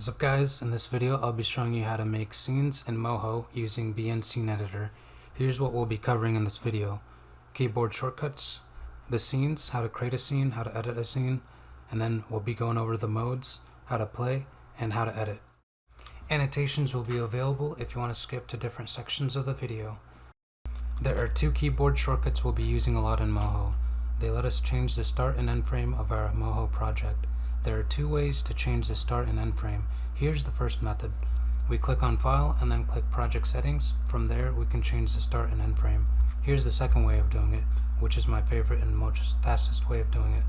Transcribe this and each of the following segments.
What's up guys, in this video I'll be showing you how to make scenes in Moho using BN Scene Editor. Here's what we'll be covering in this video: keyboard shortcuts, the scenes, how to create a scene, how to edit a scene, and then we'll be going over the modes, how to play, and how to edit. Annotations will be available if you want to skip to different sections of the video. There are two keyboard shortcuts we'll be using a lot in Moho. They let us change the start and end frame of our Moho project. There are two ways to change the start and end frame. Here's the first method. We click on File and then click Project Settings. From there we can change the start and end frame. Here's the second way of doing it, which is my favorite and most fastest way of doing it.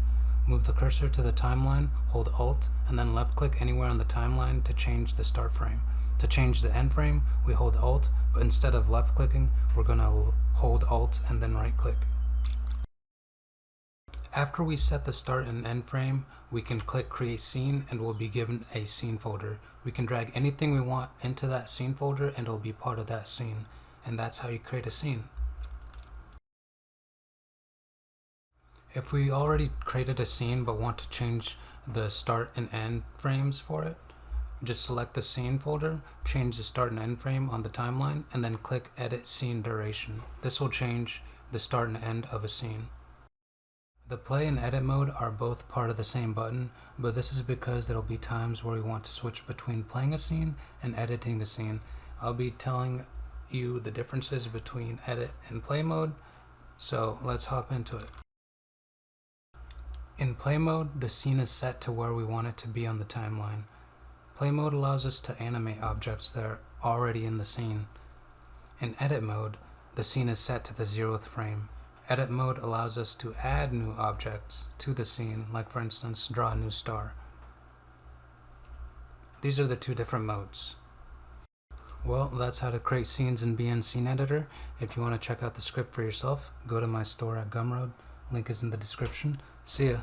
Move the cursor to the timeline, hold Alt, and then left click anywhere on the timeline to change the start frame. To change the end frame, we hold Alt, but instead of left clicking, we're going to hold Alt and then right click. After we set the start and end frame, we can click Create Scene and we'll be given a scene folder. We can drag anything we want into that scene folder and it'll be part of that scene. And that's how you create a scene. If we already created a scene but want to change the start and end frames for it, just select the scene folder, change the start and end frame on the timeline, and then click Edit Scene Duration. This will change the start and end of a scene. The play and edit mode are both part of the same button, but this is because there will be times where we want to switch between playing a scene and editing the scene. I'll be telling you the differences between edit and play mode, so let's hop into it. In play mode, the scene is set to where we want it to be on the timeline. Play mode allows us to animate objects that are already in the scene. In edit mode, the scene is set to the 0th frame. Edit mode allows us to add new objects to the scene, like for instance, draw a new star. These are the two different modes. Well, that's how to create scenes in BN Scene Editor. If you want to check out the script for yourself, go to my store at Gumroad. Link is in the description. See ya.